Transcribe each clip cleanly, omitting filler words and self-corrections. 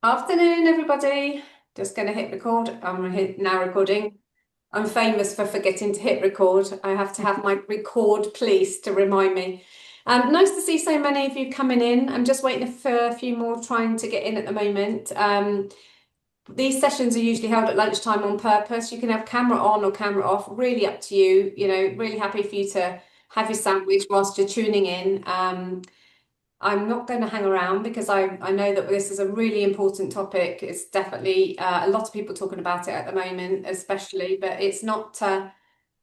Afternoon, everybody. Just going to hit record. Now recording. I'm famous for forgetting to hit record. I have to have my record police to remind me. Nice to see so many of you coming in. I'm just waiting for a few more trying to get in at the moment. These sessions are usually held at lunchtime on purpose. You can have camera on or camera off, really up to you. Really happy for you to have your sandwich whilst you're tuning in. I'm not going to hang around because I know that this is a really important topic. It's definitely a lot of people talking about it at the moment, especially, but it's not.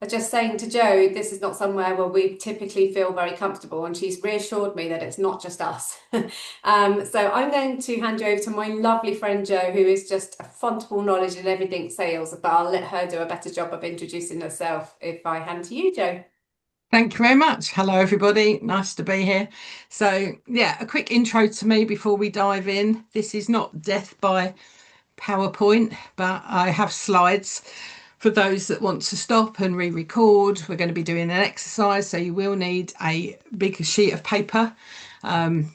Just saying to Joe, this is not somewhere where we typically feel very comfortable, and she's reassured me that it's not just us. So I'm going to hand you over to my lovely friend Joe, who is just a font of all knowledge in everything sales, but I'll let her do a better job of introducing herself if I hand to you, Joe. Thank you very much. Hello, everybody. Nice to be here. So, yeah, a quick intro to me before we dive in. This is not death by PowerPoint, but I have slides for those that want to stop and re-record. We're going to be doing an exercise, so you will need a big sheet of paper, and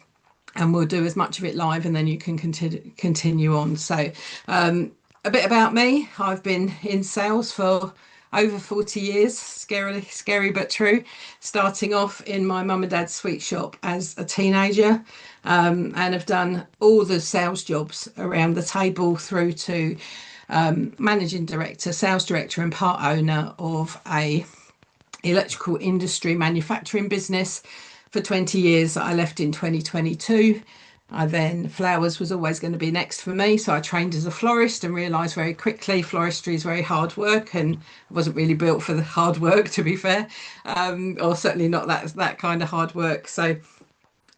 we'll do as much of it live, and then you can continue on. So, a bit about me. I've been in sales for over 40 years, scary but true. Starting off in my mum and dad's sweet shop as a teenager, and have done all the sales jobs around the table through to managing director, sales director, and part owner of a electrical industry manufacturing business for 20 years that I left in 2022. I then flowers was always going to be next for me, so I trained as a florist and realised very quickly floristry is very hard work, and I wasn't really built for the hard work, to be fair, or certainly not that kind of hard work. So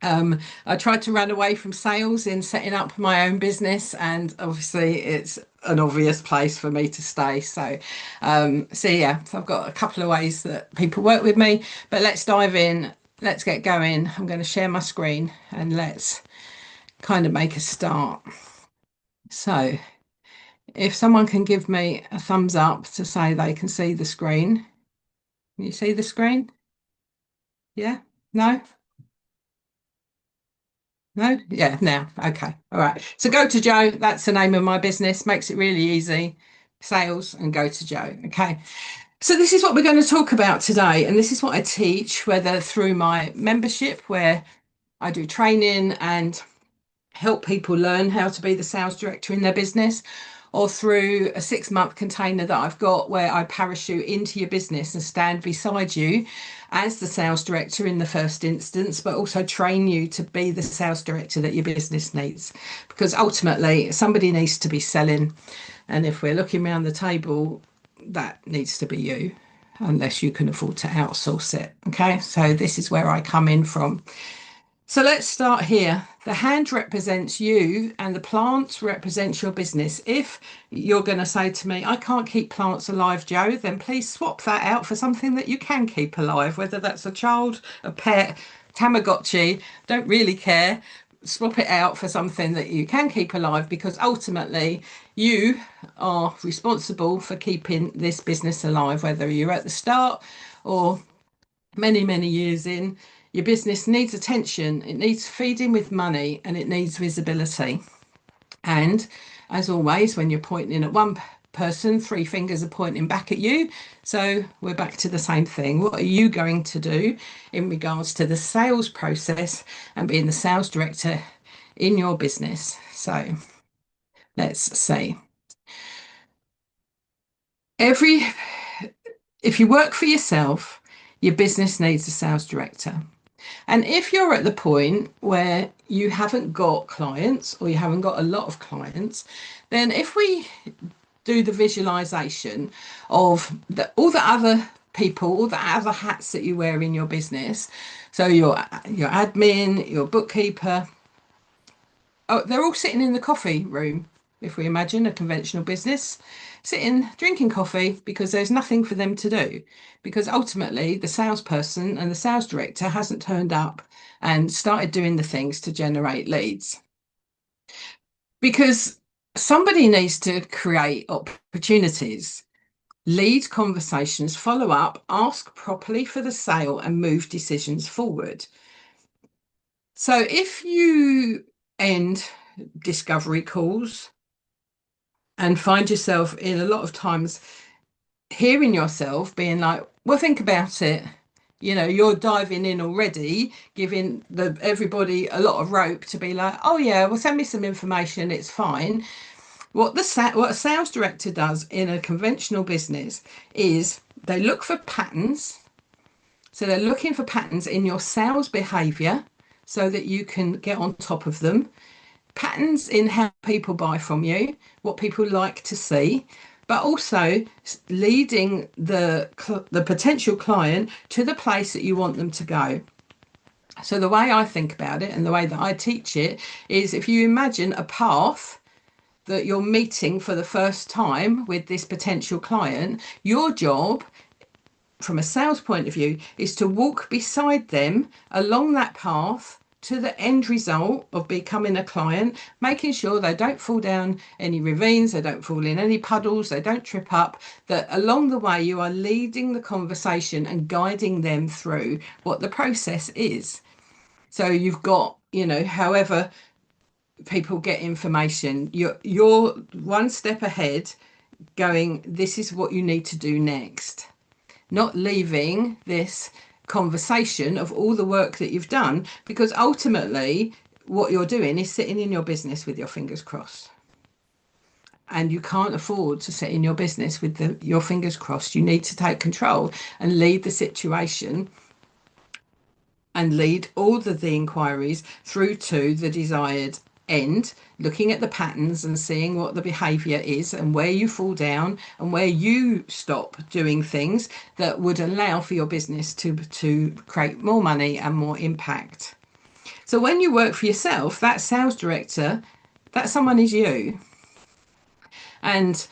I tried to run away from sales in setting up my own business, and obviously it's an obvious place for me to stay. So I've got a couple of ways that people work with me, but let's dive in. Let's get going. I'm going to share my screen and let's kind of make a start. So if someone can give me a thumbs up to say they can see the screen. Can you see the screen? Yeah? No? No? Yeah, now. Okay. All right. So go to Joe. That's the name of my business. Makes it really easy. Sales and go to Joe. Okay. So this is what we're going to talk about today. And this is what I teach, whether through my membership, where I do training and help people learn how to be the sales director in their business, or through a 6 month container that I've got where I parachute into your business and stand beside you as the sales director in the first instance, but also train you to be the sales director that your business needs. Because ultimately, somebody needs to be selling. And if we're looking around the table, that needs to be you, unless you can afford to outsource it. Okay, so this is where I come in from. So let's start here. The hand represents you and the plant represents your business. If you're going to say to me, I can't keep plants alive, Joe, then please swap that out for something that you can keep alive, whether that's a child, a pet, Tamagotchi, don't really care. Swap it out for something that you can keep alive, because ultimately you are responsible for keeping this business alive, whether you're at the start or many, many years in. Your business needs attention, it needs feeding with money, and it needs visibility. And as always, when you're pointing at one person, three fingers are pointing back at you. So we're back to the same thing. What are you going to do in regards to the sales process and being the sales director in your business? So let's see. Every If you work for yourself, your business needs a sales director. And if you're at the point where you haven't got clients or you haven't got a lot of clients, then if we do the visualization of all the other people, all the other hats that you wear in your business, so your admin, your bookkeeper, oh, they're all sitting in the coffee room. If we imagine a conventional business, sitting drinking coffee because there's nothing for them to do. Because ultimately, the salesperson and the sales director hasn't turned up and started doing the things to generate leads. Because somebody needs to create opportunities, lead conversations, follow up, ask properly for the sale, and move decisions forward. So if you end discovery calls and find yourself in a lot of times hearing yourself being like, well, think about it. You know, you're diving in already, giving everybody a lot of rope to be like, oh yeah, well, send me some information, it's fine. What a sales director does in a conventional business is they look for patterns. So they're looking for patterns in your sales behavior so that you can get on top of them, patterns in how people buy from you, what people like to see, but also leading the potential client to the place that you want them to go. So the way I think about it and the way that I teach it is, if you imagine a path that you're meeting for the first time with this potential client, your job from a sales point of view is to walk beside them along that path to the end result of becoming a client, making sure they don't fall down any ravines, they don't fall in any puddles, they don't trip up, that along the way you are leading the conversation and guiding them through what the process is. So you've got, you know, however people get information, you're one step ahead going, this is what you need to do next, not leaving this conversation of all the work that you've done, because ultimately what you're doing is sitting in your business with your fingers crossed. And you can't afford to sit in your business with your fingers crossed. You need to take control and lead the situation and lead all of the inquiries through to the desired end, looking at the patterns and seeing what the behavior is and where you fall down and where you stop doing things that would allow for your business to create more money and more impact. So when you work for yourself, that sales director, that someone is you. And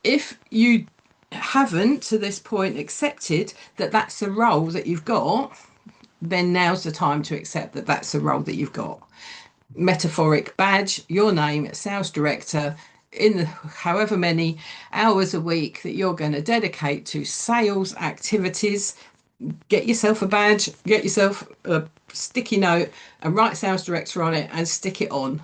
if you haven't to this point accepted that that's a role that you've got, then now's the time to accept that that's a role that you've got. Metaphoric badge, your name, sales director, in the, however many hours a week that you're going to dedicate to sales activities. Get yourself a badge, get yourself a sticky note and write sales director on it and stick it on.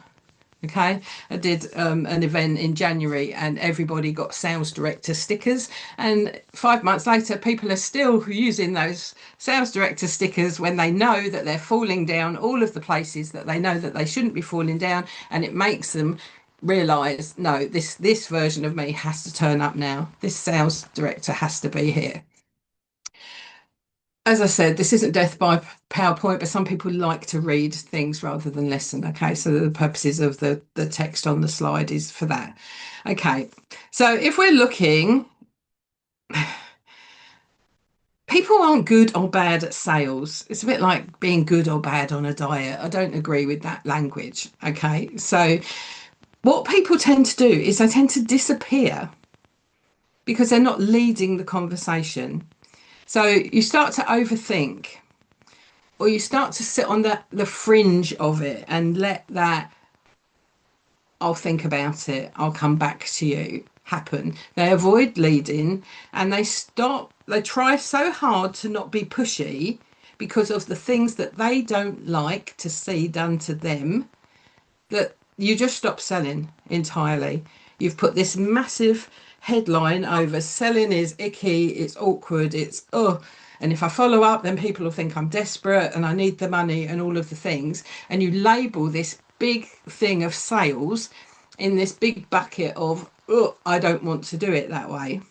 Okay, I did an event in January and everybody got sales director stickers. And 5 months later, people are still using those sales director stickers when they know that they're falling down all of the places that they know that they shouldn't be falling down. And it makes them realize, no, this version of me has to turn up now. This sales director has to be here. As I said, this isn't death by PowerPoint, but some people like to read things rather than listen. Okay, so the purposes of the text on the slide is for that. Okay, so if we're looking, people aren't good or bad at sales. It's a bit like being good or bad on a diet. I don't agree with that language. Okay, so what people tend to do is they tend to disappear because they're not leading the conversation. So you start to overthink, or you start to sit on the fringe of it and let that, I'll think about it, I'll come back to you, happen. They avoid leading and they try so hard to not be pushy because of the things that they don't like to see done to them, that you just stop selling entirely. You've put this massive headline over selling is icky, it's awkward, it's oh. And if I follow up, then people will think I'm desperate and I need the money and all of the things. And you label this big thing of sales in this big bucket of, oh, I don't want to do it that way.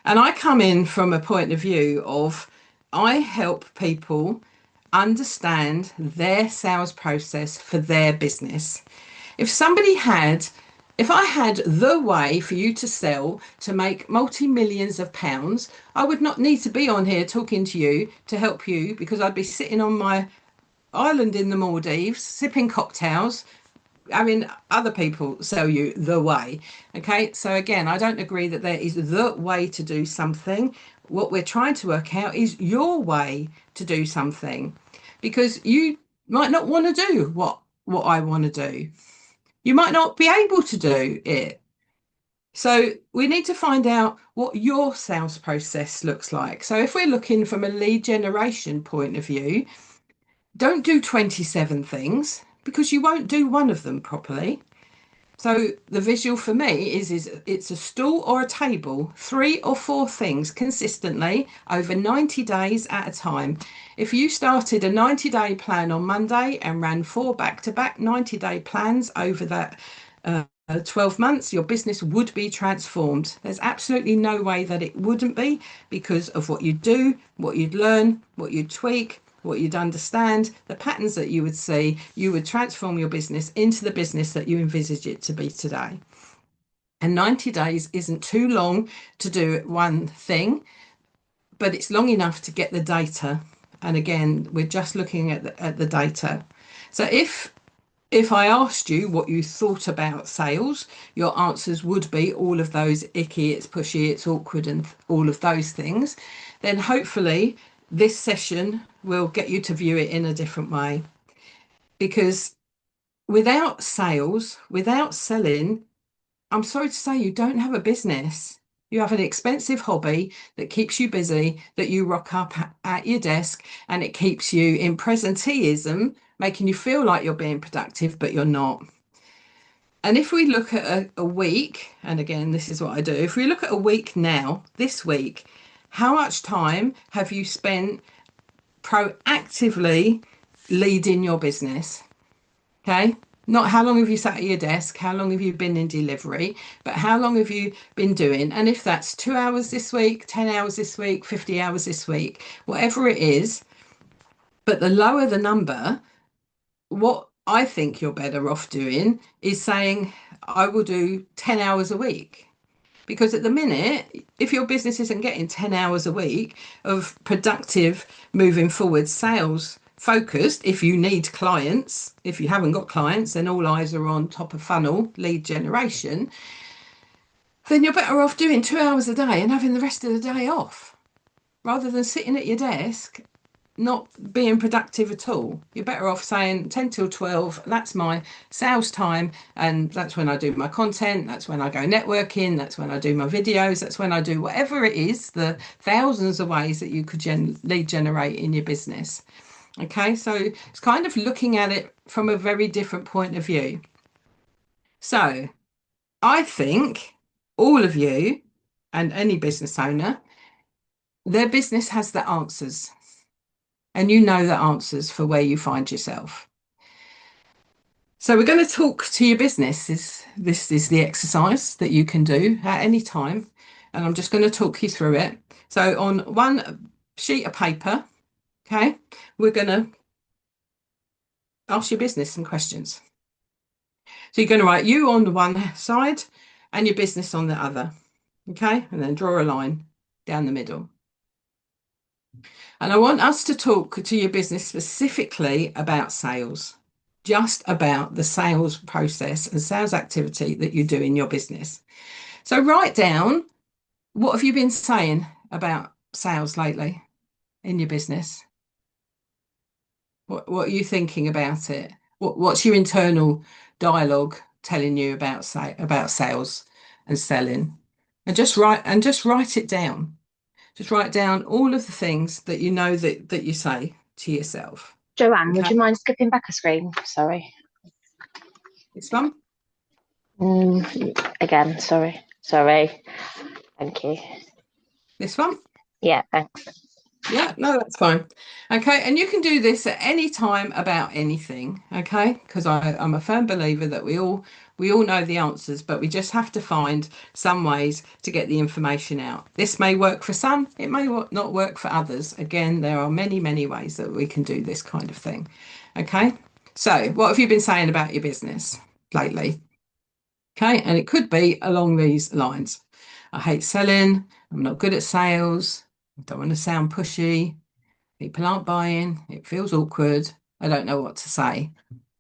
And I come in from a point of view of, I help people understand their sales process for their business. If somebody had, if I had the way for you to sell to make multi-millions of pounds, I would not need to be on here talking to you to help you, because I'd be sitting on my island in the Maldives, sipping cocktails, having other people sell you the way. Okay, so again, I don't agree that there is the way to do something. What we're trying to work out is your way to do something, because you might not want to do what I want to do. You might not be able to do it. So we need to find out what your sales process looks like. So if we're looking from a lead generation point of view, don't do 27 things, because you won't do one of them properly. So the visual for me is it's a stool or a table, 3 or 4 things consistently over 90 days at a time. If you started a 90-day plan on Monday and ran 4 back-to-back 90-day plans over that 12 months, your business would be transformed. There's absolutely no way that it wouldn't be, because of what you'd do, what you'd learn, what you'd tweak, what you'd understand, the patterns that you would see. You would transform your business into the business that you envisage it to be today. And 90 days isn't too long to do one thing, but it's long enough to get the data. And again, we're just looking at the data. So if I asked you what you thought about sales, your answers would be all of those icky, it's pushy, it's awkward, and all of those things. Then hopefully this session will get you to view it in a different way. Because without sales, without selling, I'm sorry to say, you don't have a business. You have an expensive hobby that keeps you busy, that you rock up at your desk, and it keeps you in presenteeism, making you feel like you're being productive, but you're not. And if we look at a week, and again, this is what I do, if we look at a week now, this week, how much time have you spent proactively leading your business? Okay. Not how long have you sat at your desk, how long have you been in delivery, but how long have you been doing? And if that's 2 hours this week, 10 hours this week, 50 hours this week, whatever it is, but the lower the number, what I think you're better off doing is saying, I will do 10 hours a week. Because at the minute, if your business isn't getting 10 hours a week of productive, moving forward sales focused, if you need clients, if you haven't got clients, then all eyes are on top of funnel lead generation, then you're better off doing 2 hours a day and having the rest of the day off rather than sitting at your desk not being productive at all. You're better off saying 10 till 12, that's my sales time, and that's when I do my content, that's when I go networking, that's when I do my videos, that's when I do whatever it is, the thousands of ways that you could lead generate in your business. Okay, so it's kind of looking at it from a very different point of view. So I think all of you and any business owner, their business has the answers. And you know the answers for where you find yourself. So we're going to talk to your business. This is the exercise that you can do at any time. And I'm just going to talk you through it. So on one sheet of paper, okay, we're going to ask your business some questions. So you're going to write you on the one side and your business on the other, okay? And then draw a line down the middle. And I want us to talk to your business specifically about sales, just about the sales process and sales activity that you do in your business. So write down, what have you been saying about sales lately in your business? What are you thinking about it? What's your internal dialogue telling you about sales and selling? And just write it down. Just write down all of the things that you know that you say to yourself. Joanne, would Okay, you mind skipping back a screen? Sorry. this one, Again, sorry. Sorry. Thank you. this one. Yeah, thanks. Yeah, no, that's fine. Okay, and you can do this at any time about anything, okay? Because I'm a firm believer that we all know the answers, but we just have to find some ways to get the information out. This may work for some, it may not work for others. Again, there are many, many ways that we can do this kind of thing. Okay, so what have you been saying about your business lately? Okay, and it could be along these lines. I hate selling, I'm not good at sales. I don't want to sound pushy. People aren't buying. It feels awkward. I don't know what to say.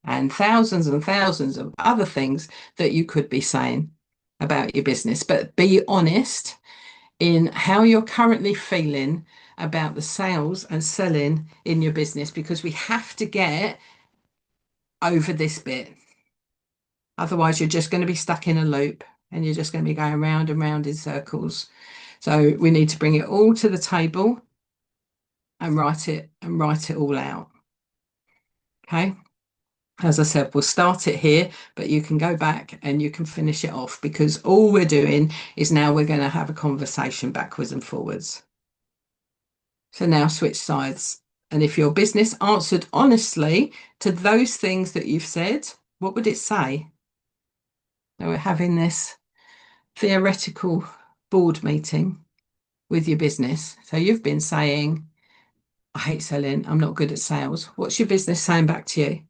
And thousands of other things that you could be saying about your business. But be honest in how you're currently feeling about the sales and selling in your business, because we have to get over this bit. Otherwise, you're just going to be stuck in a loop and you're just going to be going round and round in circles. So we need to bring it all to the table and write it all out. Okay. As I said, we'll start it here, but you can go back and you can finish it off, because all we're doing is now we're going to have a conversation backwards and forwards. So now switch sides. And if your business answered honestly to those things that you've said, what would it say? So we're having this theoretical board meeting with your business. So you've been saying, I hate selling, I'm not good at sales. What's your business saying back to you?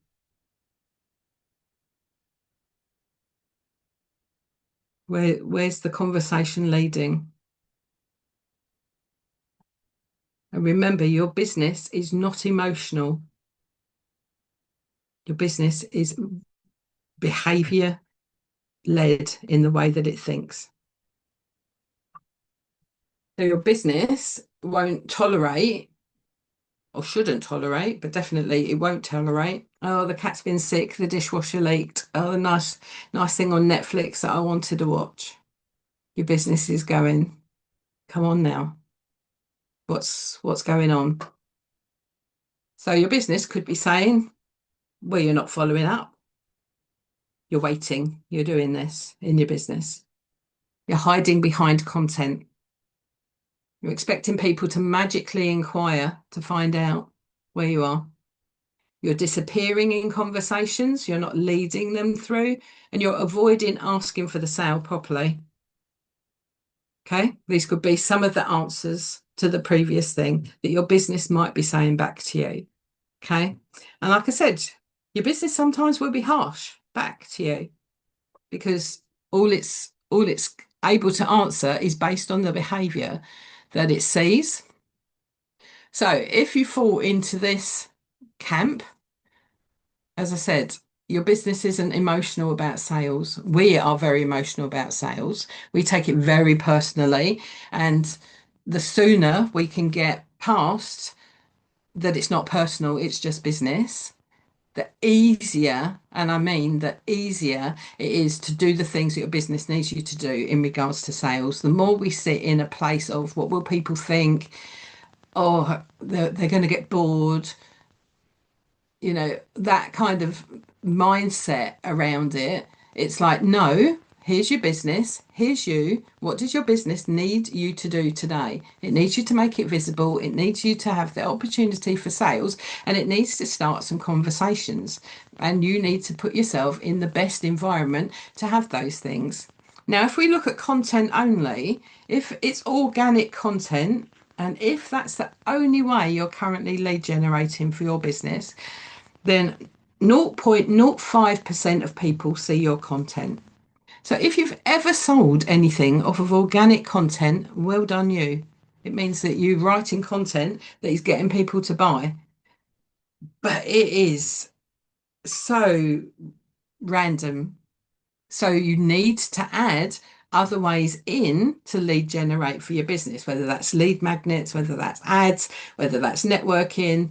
Where's the conversation leading? And remember, your business is not emotional. Your business is behavior led in the way that it thinks. So your business won't tolerate, or shouldn't tolerate, but definitely it won't tolerate. Oh, the cat's been sick, the dishwasher leaked. Oh, the nice thing on Netflix that I wanted to watch. Your business is going, come on now. What's going on? So your business could be saying, well, you're not following up. You're waiting. You're doing this in your business. You're hiding behind content. You're expecting people to magically inquire to find out where you are. You're disappearing in conversations. You're not leading them through, and you're avoiding asking for the sale properly. Okay, these could be some of the answers to the previous thing that your business might be saying back to you. Okay, and like I said, your business sometimes will be harsh back to you, because all it's able to answer is based on the behavior that it sees. So if you fall into this camp, as I said, your business isn't emotional about sales. We are very emotional about sales. We take it very personally. And the sooner we can get past that it's not personal, it's just business, the easier, and I mean the easier it is to do the things that your business needs you to do in regards to sales. The more we sit in a place of what will people think? Oh, they're going to get bored, that kind of mindset around it. It's like, no, here's your business, here's you. What does your business need you to do today? It needs you to make it visible. It needs you to have the opportunity for sales, and it needs to start some conversations. And you need to put yourself in the best environment to have those things. Now, if we look at content only, if it's organic content, and if that's the only way you're currently lead generating for your business, then 0.05% of people see your content. So if you've ever sold anything off of organic content, well done you. It means that you're writing content that is getting people to buy. But it is so random. So you need to add other ways in to lead generate for your business, whether that's lead magnets, whether that's ads, whether that's networking,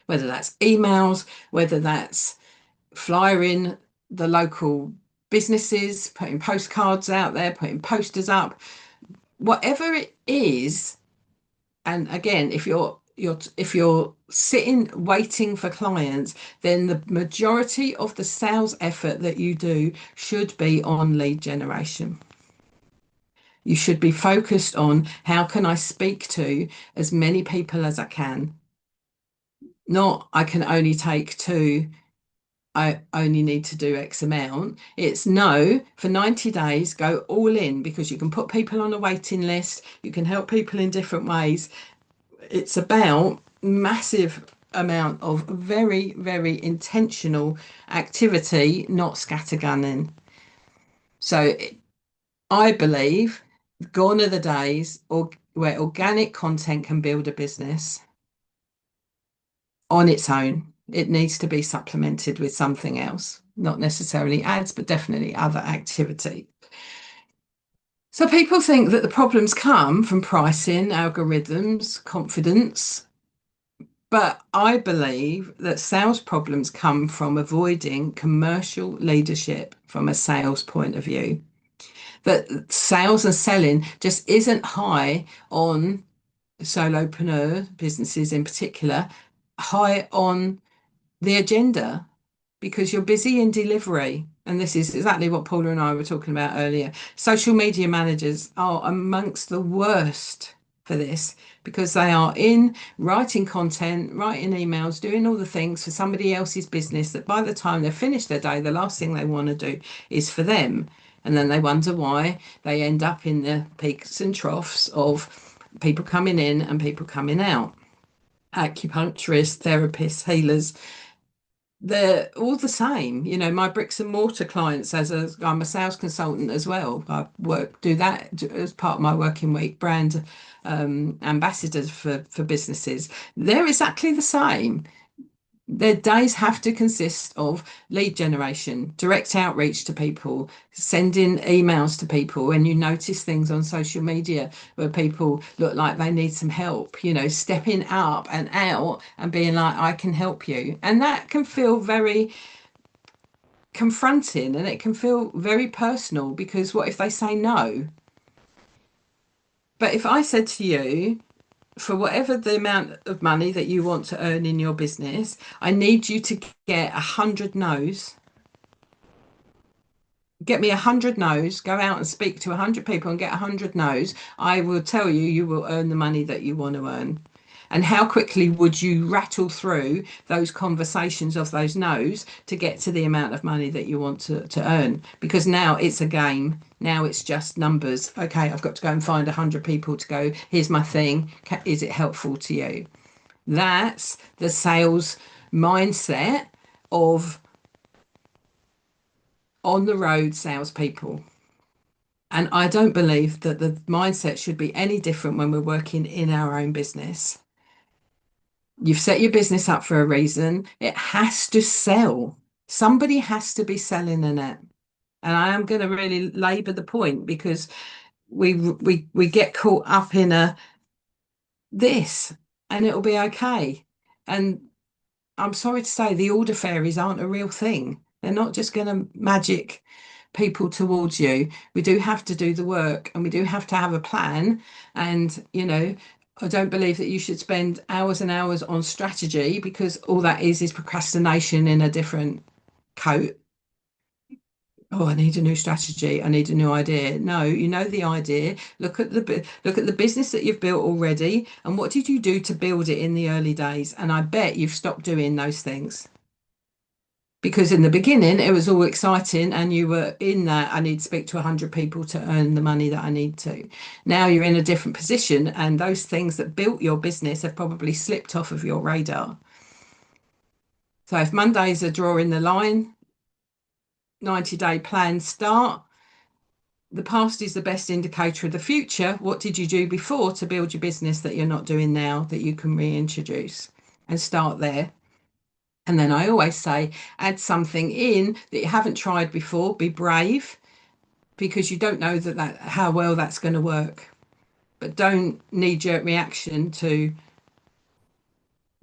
whether that's emails, whether that's flyering the local businesses, putting postcards out there, putting posters up, whatever it is. And again, if you're sitting waiting for clients, then the majority of the sales effort that you do should be on lead generation. You should be focused on how can I speak to as many people as I can. Not I can only take two, I only need to do X amount. It's no, for 90 days, go all in, because you can put people on a waiting list. You can help people in different ways. It's about massive amount of very, very intentional activity, not scattergunning. So I believe gone are the days where organic content can build a business on its own. It needs to be supplemented with something else, not necessarily ads, but definitely other activity. So people think that the problems come from pricing, algorithms, confidence, but I believe that sales problems come from avoiding commercial leadership from a sales point of view. That sales and selling just isn't high on solopreneur businesses in particular, high on the agenda. because you're busy in delivery. And this is exactly what Paula and I were talking about earlier. Social media managers are amongst the worst for this because they are in writing content, writing emails, doing all the things for somebody else's business that by the time they've finished their day, the last thing they want to do is for them. And then they wonder why they end up in the peaks and troughs of people coming in and people coming out. Acupuncturists, therapists, healers, they're all the same. My bricks and mortar clients, I'm a sales consultant as well. I do that as part of my working week, brand ambassadors for businesses. They're exactly the same. Their days have to consist of lead generation, direct outreach to people, sending emails to people. And you notice things on social media where people look like they need some help, stepping up and out and being like, I can help you. And that can feel very confronting and it can feel very personal because what if they say no? But if I said to you, for whatever the amount of money that you want to earn in your business, I need you to get 100 no's. Get me 100 no's, go out and speak to 100 people and get 100 no's. I will tell you, you will earn the money that you want to earn. And how quickly would you rattle through those conversations of those no's to get to the amount of money that you want to earn? Because now it's a game. Now it's just numbers. Okay, I've got to go and find 100 people to go, here's my thing. Is it helpful to you? That's the sales mindset of on the road salespeople. And I don't believe that the mindset should be any different when we're working in our own business. You've set your business up for a reason. It has to sell. Somebody has to be selling in it. And I am going to really labour the point because we get caught up in this and it'll be okay. And I'm sorry to say the order fairies aren't a real thing. They're not just going to magic people towards you. We do have to do the work and we do have to have a plan. And, I don't believe that you should spend hours and hours on strategy because all that is procrastination in a different coat. Oh, I need a new strategy. I need a new idea. No, you know the idea. Look at the business that you've built already, and what did you do to build it in the early days? And I bet you've stopped doing those things. Because in the beginning it was all exciting and you were in that I need to speak to 100 people to earn the money that I need to. Now you're in a different position and those things that built your business have probably slipped off of your radar. So if Mondays are drawing the line, 90-day plan start, the past is the best indicator of the future. What did you do before to build your business that you're not doing now that you can reintroduce and start there? And then I always say, add something in that you haven't tried before, be brave, because you don't know how well that's going to work. But don't knee-jerk reaction to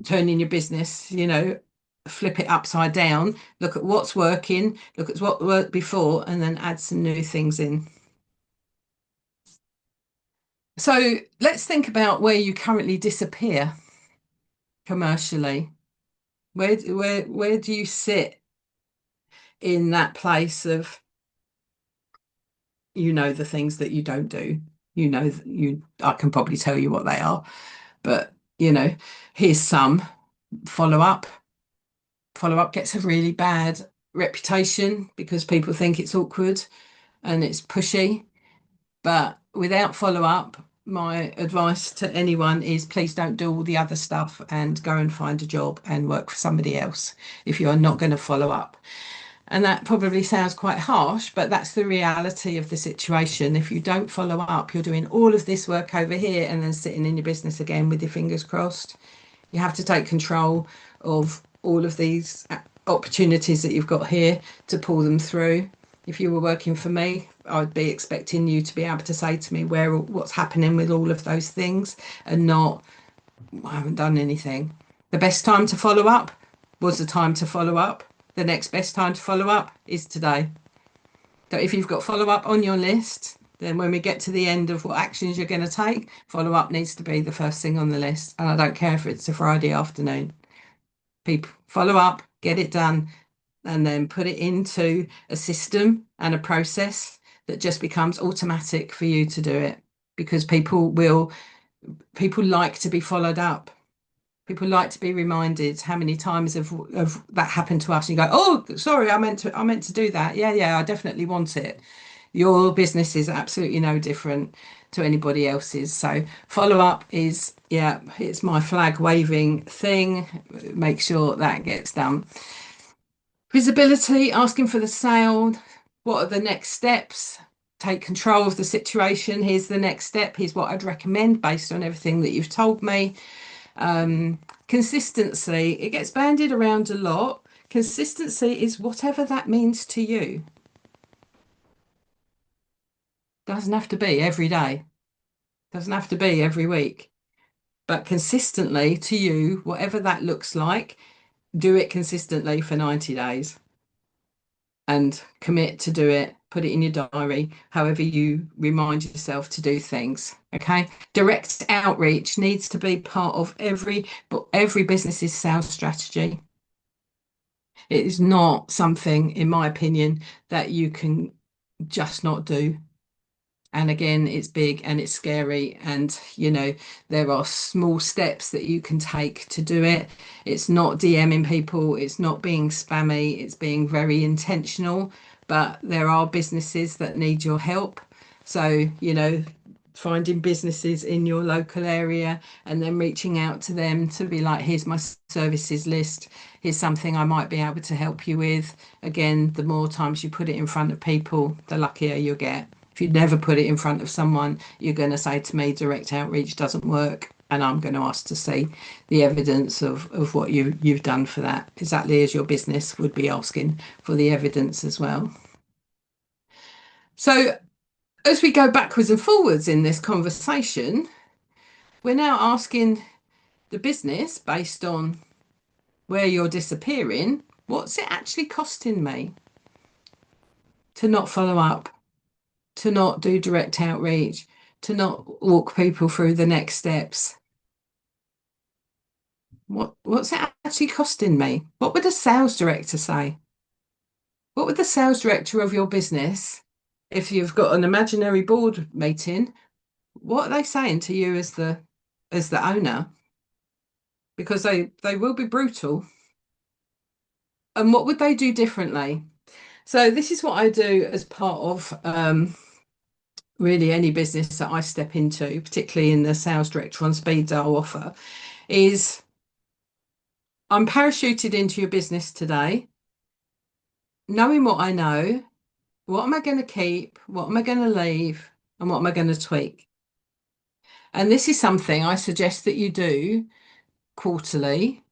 turning your business, flip it upside down, look at what's working, look at what worked before, and then add some new things in. So let's think about where you currently disappear commercially. Where do you sit in that place of the things that you don't do? I can probably tell you what they are, but here's some. Follow up. Follow up gets a really bad reputation because people think it's awkward and it's pushy. But without follow up, my advice to anyone is please don't do all the other stuff and go and find a job and work for somebody else if you are not going to follow up. And that probably sounds quite harsh, but that's the reality of the situation. If you don't follow up, you're doing all of this work over here and then sitting in your business again with your fingers crossed. You have to take control of all of these opportunities that you've got here to pull them through. If you were working for me, I'd be expecting you to be able to say to me what's happening with all of those things and not, I haven't done anything. The best time to follow up was the time to follow up. The next best time to follow up is today. So if you've got follow up on your list, then when we get to the end of what actions you're going to take, follow up needs to be the first thing on the list. And I don't care if it's a Friday afternoon. People follow up, get it done, and then put it into a system and a process that just becomes automatic for you to do it, because people like to be followed up. People like to be reminded. How many times have that happened to us? And you go, oh, sorry, I meant to do that. Yeah, I definitely want it. Your business is absolutely no different to anybody else's. So follow up is, yeah, it's my flag waving thing. Make sure that gets done. Visibility, asking for the sale. What are the next steps? Take control of the situation. Here's the next step. Here's what I'd recommend based on everything that you've told me. Consistency, it gets bandied around a lot. Consistency is whatever that means to you. Doesn't have to be every day, doesn't have to be every week, but consistently to you, whatever that looks like, do it consistently for 90 days and commit to do it. Put it in your diary, however you remind yourself to do things. Okay. Direct outreach needs to be part of every business's sales strategy. It is not something, in my opinion, that you can just not do. And again, it's big and it's scary. And, there are small steps that you can take to do it. It's not DMing people, it's not being spammy, it's being very intentional. But there are businesses that need your help. So, finding businesses in your local area and then reaching out to them to be like, here's my services list, here's something I might be able to help you with. Again, the more times you put it in front of people, the luckier you'll get. If you never put it in front of someone, you're going to say to me, direct outreach doesn't work. And I'm going to ask to see the evidence of what you've done for that, exactly as your business would be asking for the evidence as well. So as we go backwards and forwards in this conversation, we're now asking the business, based on where you're disappearing, what's it actually costing me to not follow up, to not do direct outreach, to not walk people through the next steps? What's it actually costing me? What would the sales director say? What would the sales director of your business, if you've got an imaginary board meeting, what are they saying to you as the owner? Because they will be brutal. And what would they do differently? So this is what I do as part of really any business that I step into, particularly in the sales director on speed dial offer, is I'm parachuted into your business today, knowing what I know, what am I going to keep, what am I going to leave, and what am I going to tweak? And this is something I suggest that you do quarterly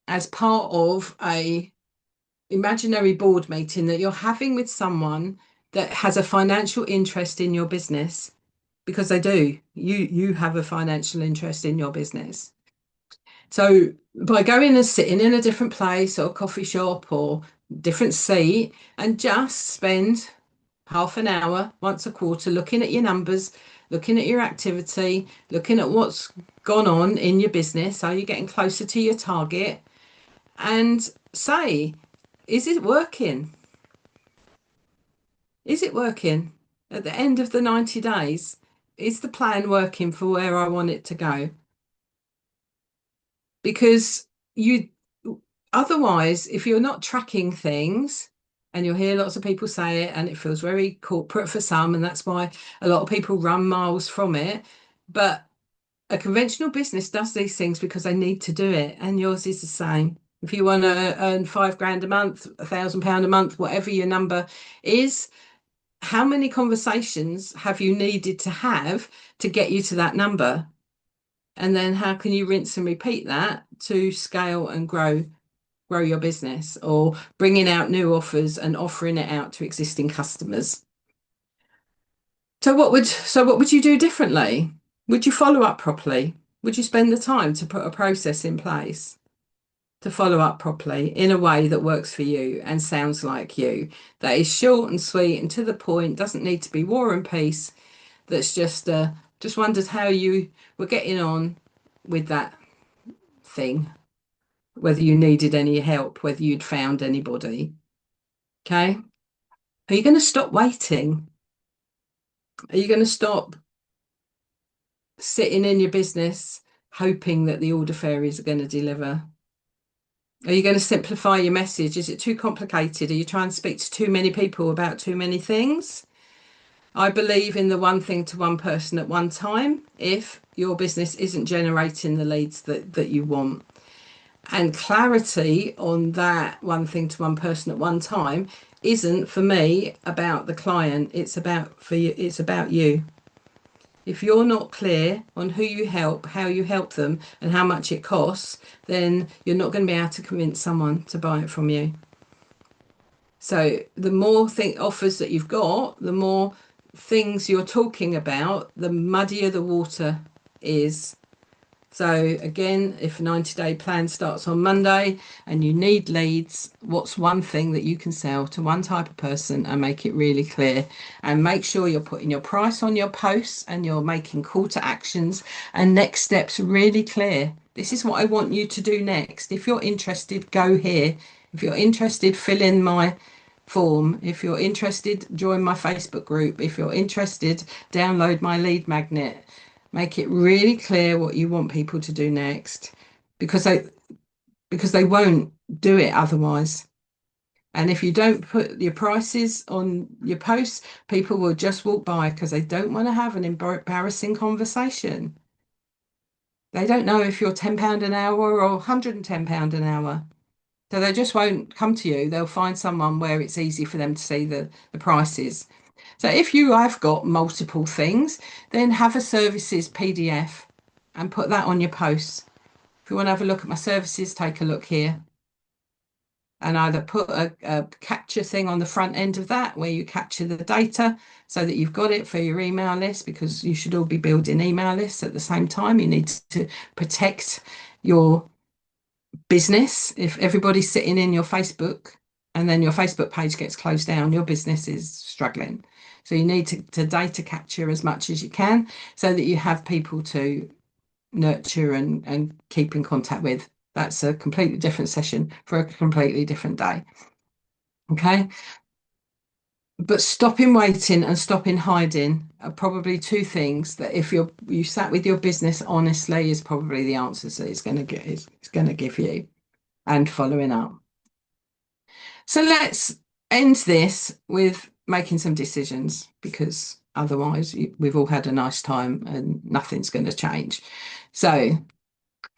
as part of a imaginary board meeting that you're having with someone that has a financial interest in your business, because they do. You have a financial interest in your business. So by going and sitting in a different place or a coffee shop or different seat and just spend half an hour once a quarter looking at your numbers, looking at your activity, looking at what's gone on in your business, are you getting closer to your target, and say, is it working? Is it working? At the end of the 90 days, is the plan working for where I want it to go? Because otherwise, if you're not tracking things, and you'll hear lots of people say it, and it feels very corporate for some, and that's why a lot of people run miles from it. But a conventional business does these things because they need to do it, and yours is the same. If you want to earn £5,000 a month, £1,000 a month, whatever your number is, how many conversations have you needed to have to get you to that number? And then how can you rinse and repeat that to scale and grow your business, or bringing out new offers and offering it out to existing customers? So what would you do differently? Would you follow up properly? Would you spend the time to put a process in place to follow up properly in a way that works for you and sounds like you, that is short and sweet and to the point, doesn't need to be war and peace, that's just wondered how you were getting on with that thing? whether you needed any help, whether you'd found anybody. Okay. Are you going to stop waiting? Are you going to stop sitting in your business hoping that the order fairies are going to deliver? Are you going to simplify your message? Is it too complicated? Are you trying to speak to too many people about too many things? I believe in the one thing to one person at one time if your business isn't generating the leads that you want. And clarity on that one thing to one person at one time isn't for me about the client. It's about for you. It's about you. If you're not clear on who you help, how you help them, and how much it costs, then you're not going to be able to convince someone to buy it from you. So the more offers that you've got, the more things you're talking about, the muddier the water is. So again, if a 90-day plan starts on Monday and you need leads, what's one thing that you can sell to one type of person and make it really clear? And make sure you're putting your price on your posts and you're making call to actions and next steps really clear. This is what I want you to do next. If you're interested, go here. If you're interested, fill in my form. If you're interested, join my Facebook group. If you're interested, download my lead magnet. Make it really clear what you want people to do next, because they won't do it otherwise. And if you don't put your prices on your posts, people will just walk by because they don't want to have an embarrassing conversation. They don't know if you're £10 an hour or £110 an hour. So they just won't come to you. They'll find someone where it's easy for them to see the prices. So if you have got multiple things, then have a services PDF and put that on your posts. If you want to have a look at my services, take a look here. And either put a capture thing on the front end of that where you capture the data so that you've got it for your email list, because you should all be building email lists at the same time. You need to protect your business. If everybody's sitting in your Facebook and then your Facebook page gets closed down, your business is struggling. So you need to data capture as much as you can so that you have people to nurture and keep in contact with. That's a completely different session for a completely different day. Okay. But stopping waiting and stopping hiding are probably two things that if you sat with your business honestly is probably the answers that it's going to give you, and following up. So let's end this with making some decisions, because otherwise we've all had a nice time and nothing's going to change. So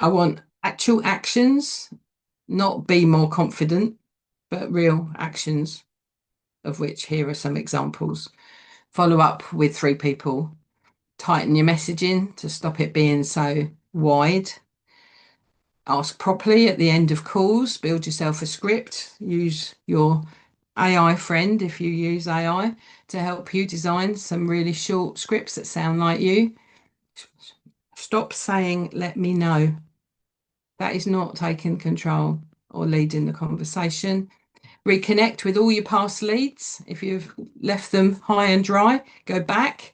I want actual actions, not be more confident, but real actions, of which here are some examples. Follow up with 3 people. Tighten your messaging to stop it being so wide. Ask properly at the end of calls. Build yourself a script. Use your AI friend, if you use AI, to help you design some really short scripts that sound like you. Stop saying, let me know. That is not taking control or leading the conversation. Reconnect with all your past leads. If you've left them high and dry, go back,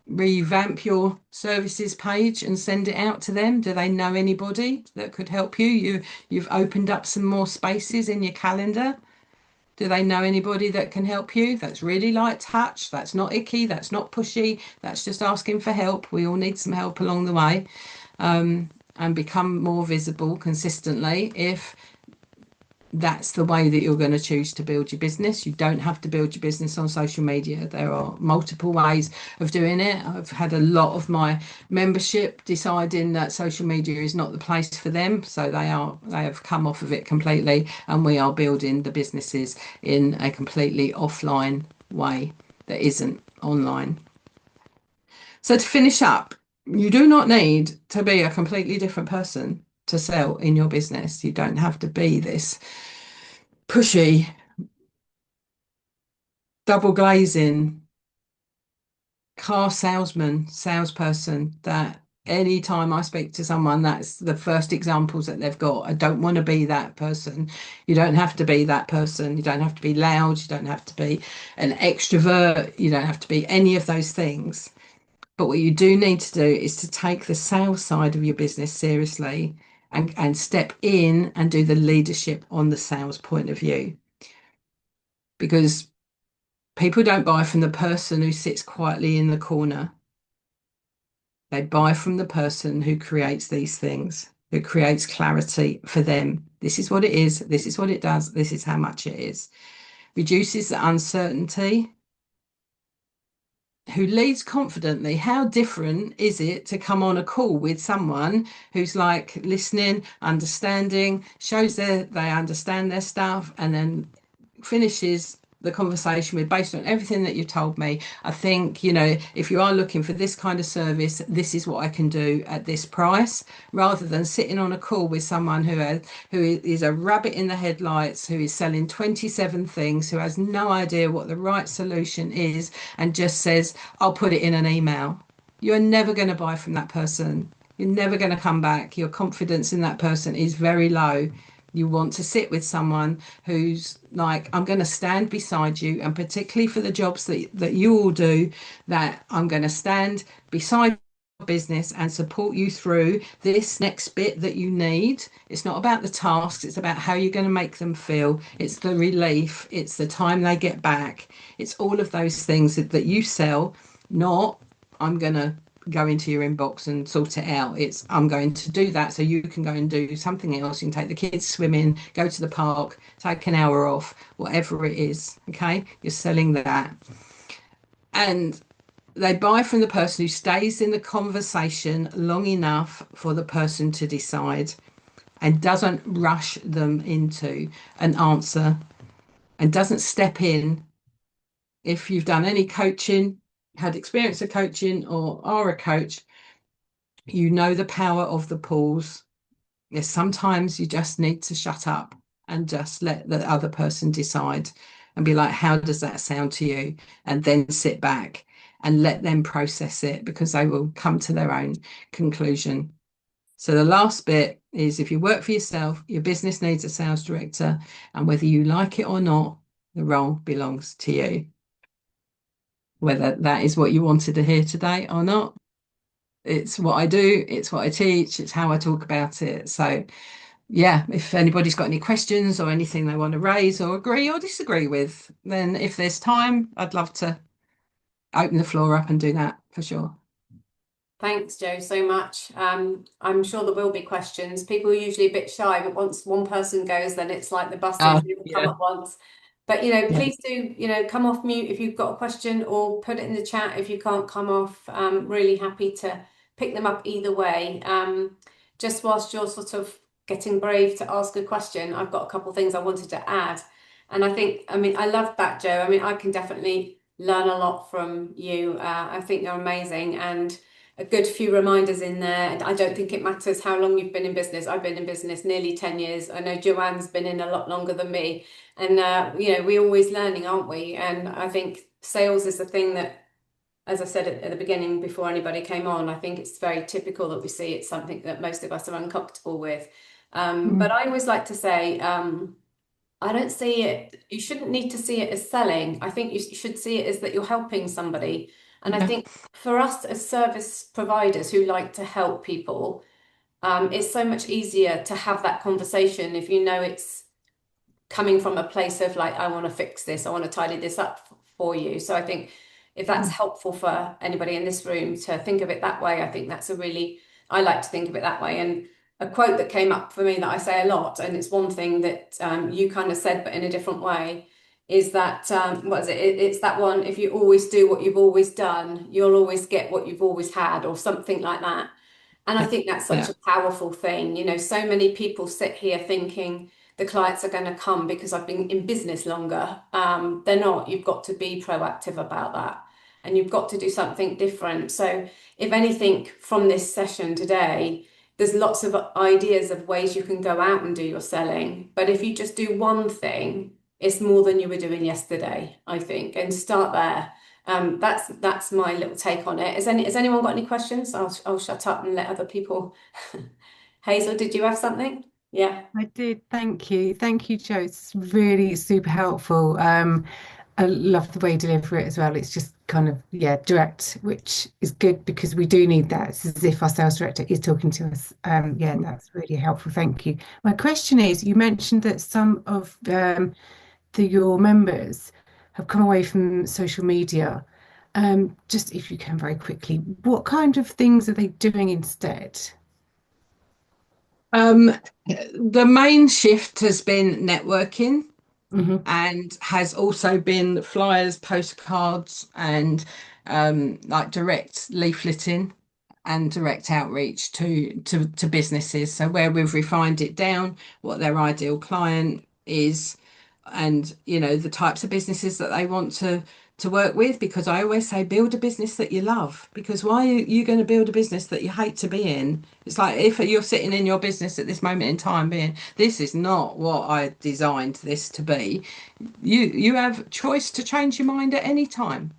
revamp your services page and send it out to them. Do they know anybody that could help you? You've opened up some more spaces in your calendar. Do they know anybody that can help you? That's really light touch. That's not icky. That's not pushy. That's just asking for help. We all need some help along the way, and become more visible consistently if that's the way that you're going to choose to build your business. You don't have to build your business on social media. There are multiple ways of doing it. I've had a lot of my membership deciding that social media is not the place for them, so they have come off of it completely, and we are building the businesses in a completely offline way that isn't online. So to finish up, you do not need to be a completely different person to sell in your business. You don't have to be this pushy, double glazing car salesperson that anytime I speak to someone, that's the first examples that they've got. I don't want to be that person. You don't have to be that person. You don't have to be loud. You don't have to be an extrovert. You don't have to be any of those things. But what you do need to do is to take the sales side of your business seriously and step in and do the leadership on the sales point of view. Because people don't buy from the person who sits quietly in the corner. They buy from the person who creates these things, who creates clarity for them. This is what it is. This is what it does. This is how much it is. Reduces the uncertainty, who leads confidently. How different is it to come on a call with someone who's like listening, understanding, shows they understand their stuff, and then finishes the conversation with, based on everything that you've told me, I think, if you are looking for this kind of service, this is what I can do at this price, rather than sitting on a call with someone who is a rabbit in the headlights, who is selling 27 things, who has no idea what the right solution is, and just says, I'll put it in an email. You're never going to buy from that person. You're never going to come back. Your confidence in that person is very low. You want to sit with someone who's like, I'm going to stand beside you, and particularly for the jobs that you all do, that I'm going to stand beside your business and support you through this next bit that you need. It's not about the tasks, it's about how you're going to make them feel. It's the relief, it's the time they get back. It's all of those things that you sell, not I'm going to go into your inbox and sort it out. It's I'm going to do that so you can go and do something else. You can take the kids swimming, go to the park, take an hour off, whatever it is. Okay, you're selling that. And they buy from the person who stays in the conversation long enough for the person to decide, and doesn't rush them into an answer, and doesn't step in. If you've done any coaching, had experience of coaching, or are a coach, you know the power of the pause. Yes, sometimes you just need to shut up and just let the other person decide, and be like, how does that sound to you? And then sit back and let them process it, because they will come to their own conclusion. So the last bit is, if you work for yourself, your business needs a sales director, and whether you like it or not, the role belongs to you. Whether that is what you wanted to hear today or not, it's what I do, it's what I teach, it's how I talk about it. So yeah, if anybody's got any questions or anything they want to raise or agree or disagree with, then if there's time, I'd love to open the floor up and do that for sure. Thanks, Jo, so much. I'm sure there will be questions. People are usually a bit shy, but once one person goes, then it's like the buses, they all come Yeah, at once. But yeah. please do, come off mute if you've got a question, or put it in the chat if you can't come off. Really happy to pick them up either way. Just whilst you're sort of getting brave to ask a question, I've got a couple of things I wanted to add. And I love that, Jo. I can definitely learn a lot from you. I think you're amazing, and a good few reminders in there. I don't think it matters how long you've been in business. I've been in business nearly 10 years. I know Joanne's been in a lot longer than me. And, we're always learning, aren't we? And I think sales is the thing that, as I said at the beginning, before anybody came on, I think it's very typical that we see it's something that most of us are uncomfortable with. But I always like to say, I don't see it, you shouldn't need to see it as selling. I think you should see it as that you're helping somebody. And I Yeah. think for us as service providers who like to help people, it's so much easier to have that conversation if you know it's coming from a place of like, I want to fix this, I want to tidy this up for you. So I think if that's helpful for anybody in this room to think of it that way, I think I like to think of it that way. And a quote that came up for me that I say a lot, and it's one thing that you kind of said, but in a different way, is that, what is it? It's that one, if you always do what you've always done, you'll always get what you've always had, or something like that. And I think that's such Yeah. a powerful thing. So many people sit here thinking the clients are going to come because I've been in business longer. They're not. You've got to be proactive about that, and you've got to do something different. So, if anything from this session today, there's lots of ideas of ways you can go out and do your selling. But if you just do one thing, it's more than you were doing yesterday, I think, and start there. That's my little take on it. Has anyone got any questions? I'll shut up and let other people. Hazel, did you have something? Yeah. I did. Thank you. Thank you, Joe. It's really super helpful. I love the way you deliver it as well. It's just kind of, yeah, direct, which is good because we do need that. It's as if our sales director is talking to us. Yeah, that's really helpful. Thank you. My question is, you mentioned that some of your members have come away from social media. Just if you can very quickly, what kind of things are they doing instead? Um, the main shift has been networking Hmm. and has also been flyers, postcards, and like direct leafleting and direct outreach to businesses. So where we've refined it down, what their ideal client is, and the types of businesses that they want to work with. Because I always say, build a business that you love. Because why are you going to build a business that you hate to be in? It's like if you're sitting in your business at this moment in time, being this is not what I designed this to be. You have choice to change your mind at any time.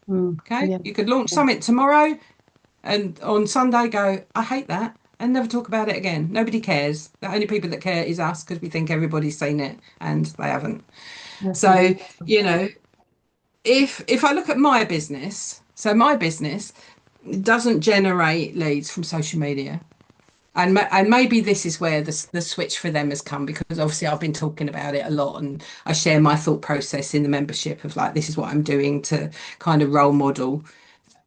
Mm, Okay, yeah. you could launch Yeah. something tomorrow and on Sunday go, I hate that, and never talk about it again. Nobody cares. The only people that care is us because we think everybody's seen it and they haven't. That's So, really you know, if I look at my business, so my business doesn't generate leads from social media. And maybe this is where the switch for them has come, because obviously I've been talking about it a lot and I share my thought process in the membership of like, this is what I'm doing to kind of role model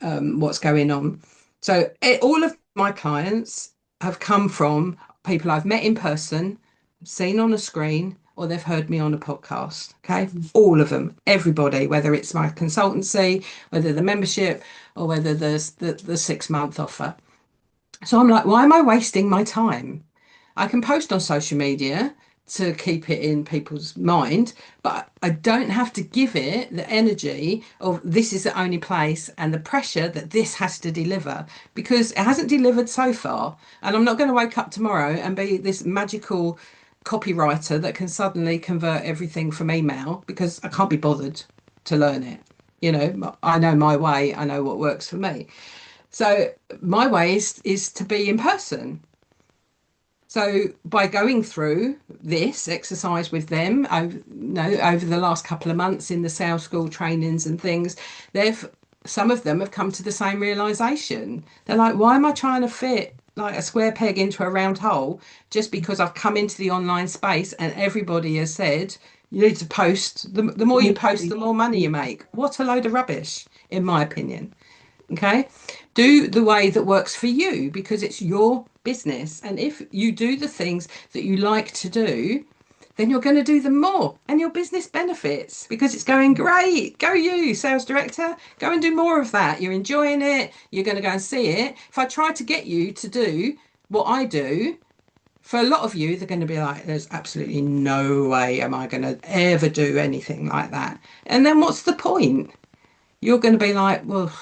what's going on. So all of my clients have come from people I've met in person, seen on a screen, or they've heard me on a podcast. Okay. All of them, everybody, whether it's my consultancy, whether the membership, or whether there's the 6 month offer. So I'm like, why am I wasting my time? I can post on social media to keep it in people's mind, but I don't have to give it the energy of this is the only place and the pressure that this has to deliver, because it hasn't delivered so far. And I'm not going to wake up tomorrow and be this magical copywriter that can suddenly convert everything from email, because I can't be bothered to learn it. I know my way, I know what works for me. So my way is to be in person. So by going through this exercise with them over the last couple of months in the sales school trainings and things, they've some of them have come to the same realization. They're like, why am I trying to fit like a square peg into a round hole just because I've come into the online space and everybody has said you need to post. The more you post, the more money you make. What a load of rubbish, in my opinion. Okay. Do the way that works for you because it's your business. And if you do the things that you like to do, then you're going to do them more and your business benefits because it's going great. Go you, sales director. Go and do more of that. You're enjoying it. You're going to go and see it. If I try to get you to do what I do, for a lot of you, they're going to be like, there's absolutely no way am I going to ever do anything like that. And then what's the point? You're going to be like, well,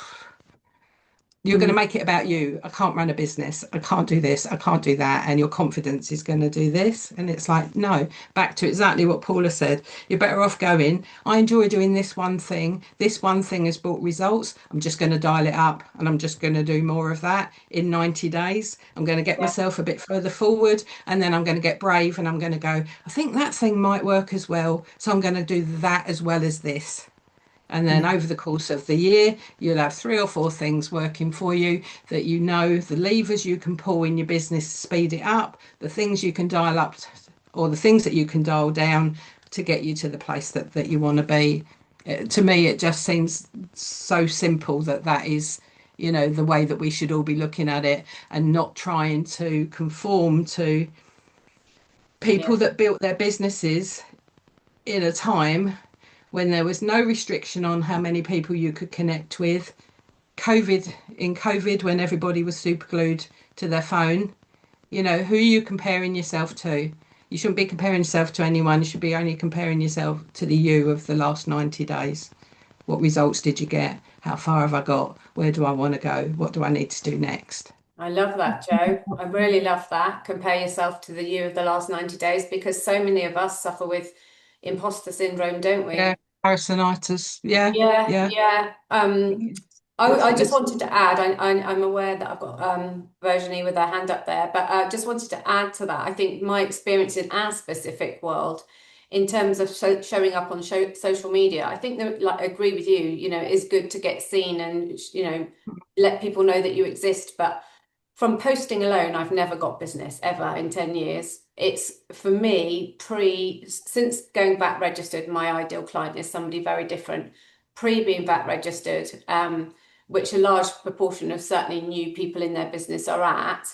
you're going to Mm, make it about you. I can't run a business. I can't do this. I can't do that. And your confidence is going to do this. And it's like, no, back to exactly what Paula said. You're better off going, I enjoy doing this one thing. This one thing has brought results. I'm just going to dial it up and I'm just going to do more of that in 90 days. I'm going to get yeah. myself a bit further forward and then I'm going to get brave and I'm going to go, I think that thing might work as well. So I'm going to do that as well as this. And then Yeah. over the course of the year, you'll have 3 or 4 things working for you that the levers you can pull in your business to speed it up, the things you can dial up, or the things that you can dial down to get you to the place that you want to be. To me, it just seems so simple that is, the way that we should all be looking at it and not trying to conform to Yeah. people that built their businesses in a time when there was no restriction on how many people you could connect with. In COVID, when everybody was super glued to their phone, who are you comparing yourself to? You shouldn't be comparing yourself to anyone. You should be only comparing yourself to the you of the last 90 days. What results did you get? How far have I got? Where do I want to go? What do I need to do next? I love that, Joe. I really love that. Compare yourself to the you of the last 90 days because so many of us suffer with imposter syndrome, don't Yeah, we? Harrisonitis. Yeah, Yeah, yeah. yeah. I just It's wanted to add, I'm aware that I've got Virginie with her hand up there, but just wanted to add to that. I think my experience in our specific world in terms of showing up on social media, I think that, like, I agree with you, you know, it is good to get seen and, you know, let people know that you exist. But from posting alone, I've never got business ever in 10 years. It's, for me, since going VAT registered, my ideal client is somebody very different. Pre being VAT registered, which a large proportion of certainly new people in their business are at,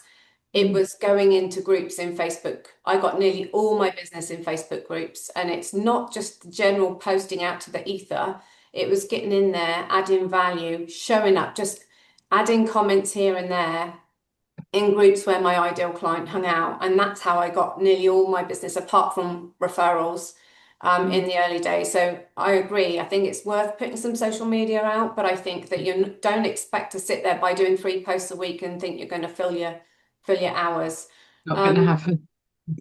it was going into groups in Facebook. I got nearly all my business in Facebook groups, and it's not just the general posting out to the ether. It was getting in there, adding value, showing up, just adding comments here and there in groups where my ideal client hung out. And that's how I got nearly all my business, apart from referrals, in the early days. So I agree. I think it's worth putting some social media out, but I think that you don't expect to sit there by doing 3 posts a week and think you're going to fill your hours. Not going to happen.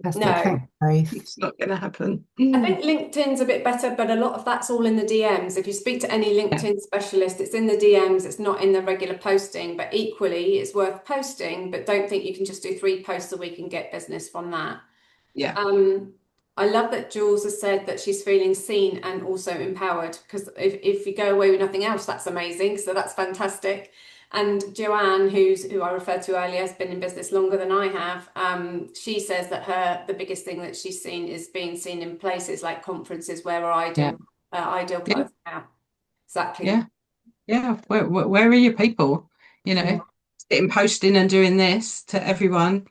Fantastic. No. Thanks, Grace. It's not going to happen. I think LinkedIn's a bit better, but a lot of that's all in the DMs. If you speak to any LinkedIn specialist, it's in the DMs, it's not in the regular posting. But equally, it's worth posting, but don't think you can just do 3 posts a week and get business from that. Yeah. I love that Jules has said that she's feeling seen and also empowered, because if you go away with nothing else, that's amazing. So that's fantastic. And Joanne, who I referred to earlier, has been in business longer than I have. She says that the biggest thing that she's seen is being seen in places like conferences where our ideal clients are out. Exactly. Yeah. Where are your people? You know, sitting posting and doing this to everyone.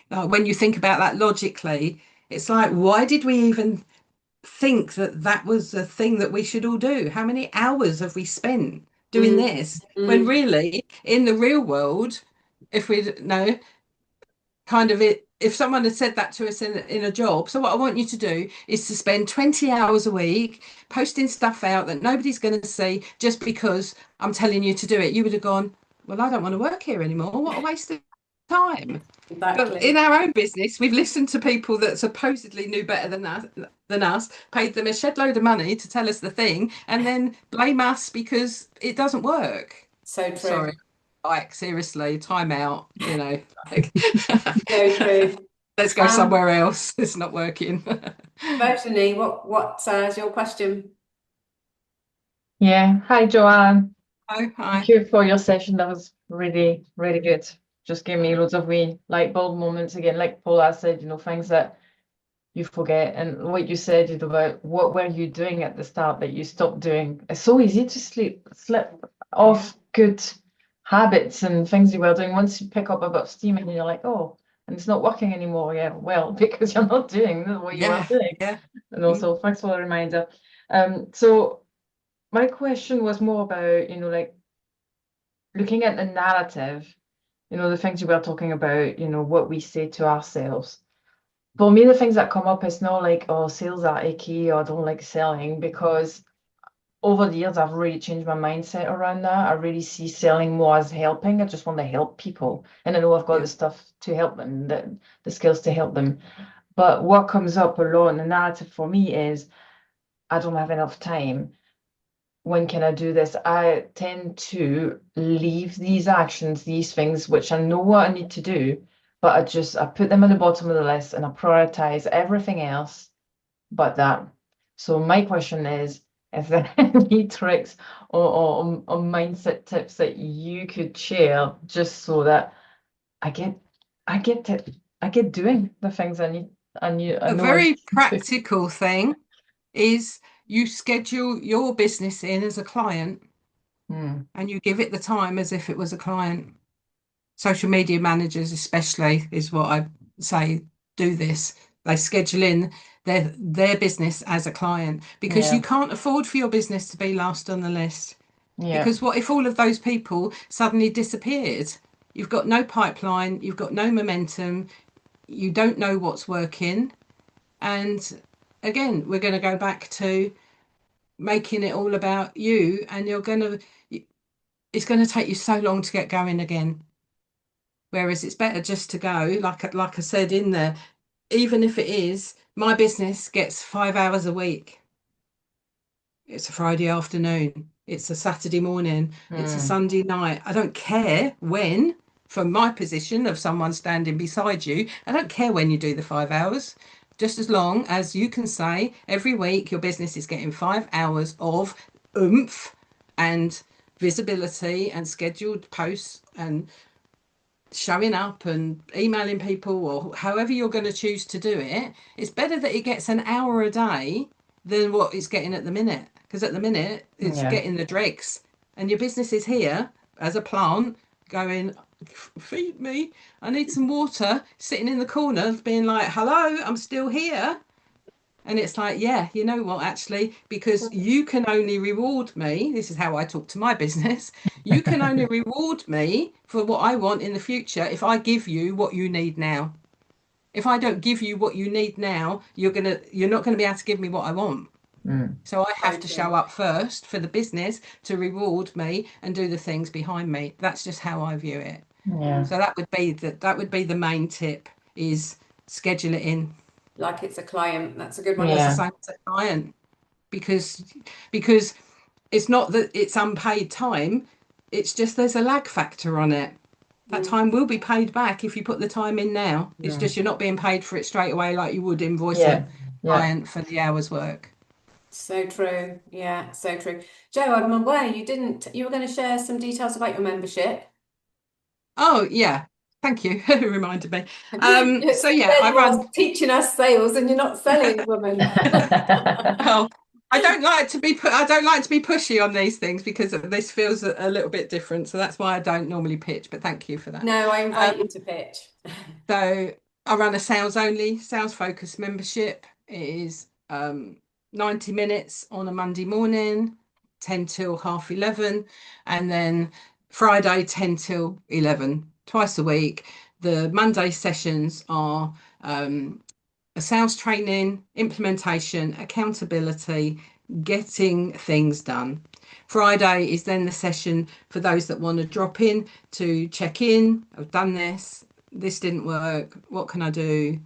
When you think about that logically, it's like, why did we even think that was a thing that we should all do? How many hours have we spent doing this? When really, in the real world, if we know, kind of it, if someone had said that to us in a job, so what I want you to do is to spend 20 hours a week posting stuff out that nobody's going to see just because I'm telling you to do it, you would have gone, well, I don't want to work here anymore. What a waste of time. Exactly. But in our own business, we've listened to people that supposedly knew better than us, paid them a shed load of money to tell us the thing, and then blame us because it doesn't work. So true. Sorry, like seriously, time out. You know, So true. Let's go somewhere else. It's not working. Virginie, what's your question? Yeah. Hi, Joanne. Oh, hi. Thank you for your session. That was really, really good. Just gave me loads of wee light bulb moments again, like Paula said, you know, things that you forget. And what you said about what were you doing at the start that you stopped doing. It's so easy to slip off good habits and things you were doing once you pick up a bit of steam and you're like, oh, and it's not working anymore. Yeah, well, because you're not doing what you were doing. Yeah. And also, thanks for the reminder. So my question was more about, you know, like looking at the narrative, you know, the things you were talking about, you know, what we say to ourselves. For me, the things that come up is not like, oh, sales are icky or I don't like selling, because over the years, I've really changed my mindset around that. I really see selling more as helping. I just want to help people. And I know I've got the stuff to help them, the skills to help them. But what comes up a lot in the narrative for me is, I don't have enough time. When can I do this? I tend to leave these actions, these things, which I know what I need to do, but I put them at the bottom of the list and I prioritize everything else but that. So my question is there any tricks or mindset tips that you could share just so that I get doing the things I need. A very practical thing is you schedule your business in as a client and you give it the time as if it was a client. Social media managers especially is what I say, do this. They schedule in their business as a client, because you can't afford for your business to be last on the list. Because what if all of those people suddenly disappeared? You've got no pipeline, you've got no momentum, you don't know what's working. And again, we're going to go back to making it all about you, and it's going to take you so long to get going again. Whereas it's better just to go, like I said in there, even if it is, my business gets 5 hours a week. It's a Friday afternoon, it's a Saturday morning, it's a Sunday night. I don't care when, from my position of someone standing beside you, I don't care when you do the 5 hours. just as long as you can say every week your business is getting 5 hours of oomph and visibility and scheduled posts and showing up and emailing people, or however you're going to choose to do it. It's better that it gets an hour a day than what it's getting at the minute, because at the minute it's Yeah. getting the dregs, and your business is here as a plant going, feed me, I need some water, sitting in the corner being like, hello, I'm still here. And it's like, yeah, you know what, actually, because you can only reward me. This is how I talk to my business. You can only reward me for what I want in the future if I give you what you need now. If I don't give you what you need now, you're not gonna be able to give me what I want. Mm. So I have to Okay. show up first for the business to reward me and do the things behind me. That's just how I view it. Yeah. So that would be the main tip, is schedule it in. Like it's a client. That's a good one. It's the Yeah. same as a client, because it's not that it's unpaid time, it's just there's a lag factor on it. That time will be paid back if you put the time in now. It's just you're not being paid for it straight away like you would invoice Yeah. a Yeah. client for the hours work. So true. Yeah, so true. Joe, I'm aware you were going to share some details about your membership. Oh yeah, thank you. Reminded me. It's So yeah, there I you are run. teaching us sales and you're not selling, woman. Well, I don't like to be pushy on these things, because this feels a little bit different. So that's why I don't normally pitch. But thank you for that. No, I invite you to pitch. So I run a sales focused membership. It is 90 minutes on a Monday morning, 10 till 11:30, and then Friday 10 till 11, twice a week. The Monday sessions are a sales training, implementation, accountability, getting things done. Friday is then the session for those that want to drop in to check in. I've done this didn't work, what can I do?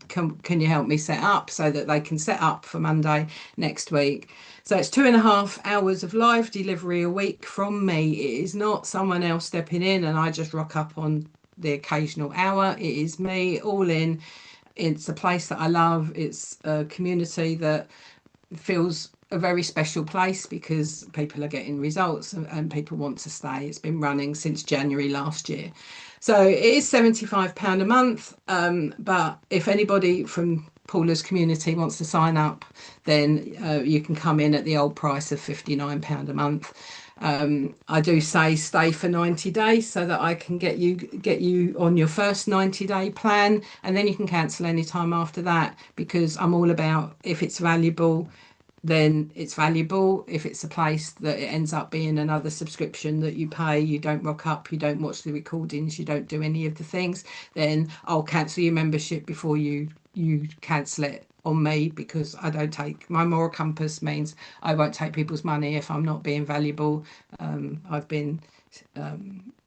Can you help me set up, so that they can set up for Monday next week. So it's 2.5 hours of live delivery a week from me. It is not someone else stepping in and I just rock up on the occasional hour. It is me all in. It's a place that I love. It's a community that feels a very special place, because people are getting results and people want to stay. It's been running since January last year. So it is £75 a month. But if anybody from Paula's community wants to sign up, then you can come in at the old price of £59 a month. I do say stay for 90 days so that I can get you on your first 90-day plan, and then you can cancel any time after that, because I'm all about, if it's valuable, then it's valuable. If it's a place that it ends up being another subscription that you pay, you don't rock up, you don't watch the recordings, you don't do any of the things, then I'll cancel your membership before you cancel it on me, because I don't take, my moral compass means I won't take people's money if I'm not being valuable. I've been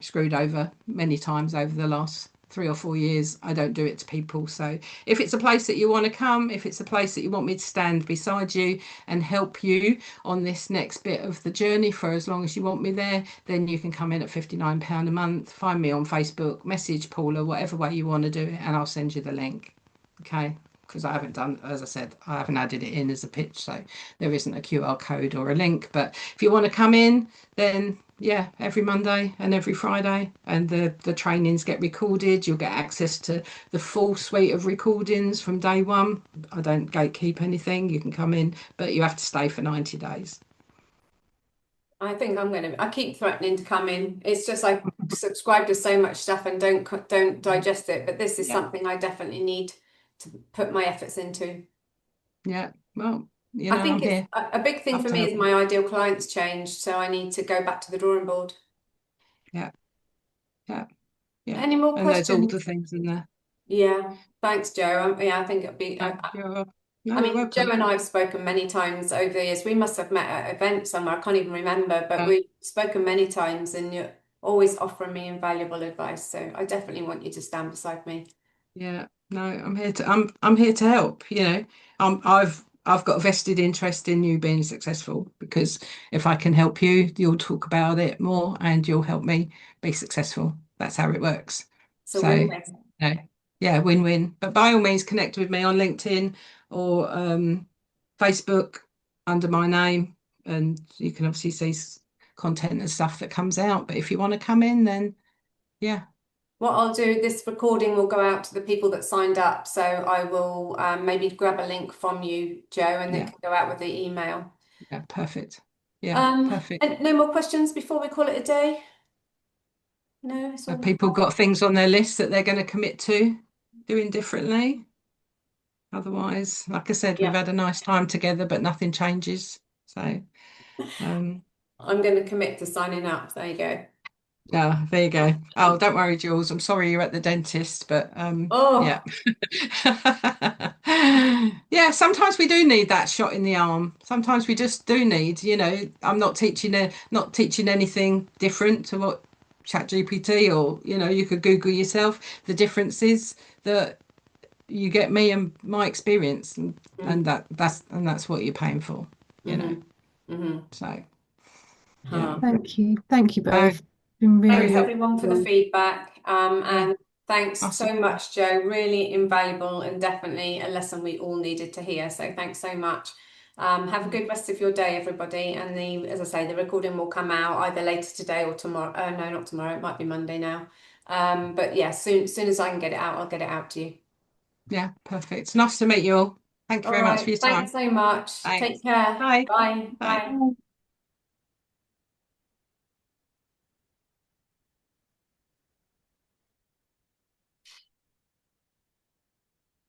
screwed over many times over the last 3 or 4 years. I don't do it to people. So if it's a place that you want to come, if it's a place that you want me to stand beside you and help you on this next bit of the journey for as long as you want me there, then you can come in at £59 a month. Find me on Facebook, message Paula, whatever way you want to do it, and I'll send you the link. Okay, because I haven't done, as I said, I haven't added it in as a pitch, so there isn't a QR code or a link. But if you want to come in, then yeah, every Monday and every Friday, and the trainings get recorded. You'll get access to the full suite of recordings from day one. I don't gatekeep anything. You can come in, but you have to stay for 90 days. I think I keep threatening to come in. It's just I subscribe to so much stuff and don't digest it. But this is something I definitely need to put my efforts into. Yeah, well, I think I'm here. a big thing for me is my ideal clients changed, so I need to go back to the drawing board. Yeah. Any more And there's all questions? the things in there. Yeah, thanks, Joe. Yeah, I think it'd be. You're I mean, welcome. Joe and I have spoken many times over the years. We must have met at an event somewhere. I can't even remember, but we've spoken many times, and you're always offering me invaluable advice. So I definitely want you to stand beside me. Yeah, no, I'm here to help. I've got a vested interest in you being successful, because if I can help you, you'll talk about it more and you'll help me be successful. That's how it works. So So, win-win. yeah, win-win. But by all means, connect with me on LinkedIn or Facebook under my name, and you can obviously see content and stuff that comes out. But if you want to come in, then yeah. What I'll do, this recording will go out to the people that signed up. So I will maybe grab a link from you, Joe, and it can go out with the email. Yeah, perfect. Yeah, perfect. And no more questions before we call it a day? No, it's all Have people got things on their list that they're going to commit to doing differently? Otherwise, like I said, we've had a nice time together, but nothing changes. So I'm going to commit to signing up. There you go. yeah, there you go. Oh, don't worry, Jules. I'm sorry you're at the dentist, but Oh, yeah. Yeah, sometimes we do need that shot in the arm. Sometimes we just do need, I'm not teaching anything different to what ChatGPT or, you could Google yourself. The difference is that you get me and my experience and that's what you're paying for, So yeah. Thank you. Thank you Oh, both. Been really thanks helpful. everyone for the feedback. Yeah. And thanks Awesome. so much, Joe. Really invaluable and definitely a lesson we all needed to hear. So thanks so much. Have a good rest of your day, everybody. And as I say, the recording will come out either later today or tomorrow. No, not tomorrow. It might be Monday now. But yeah, soon as I can get it out, I'll get it out to you. Yeah, perfect. Nice to meet you all. Thank you All very much for right. your time. Thanks so much. Thanks. Take care. Bye. Bye. Bye. Bye.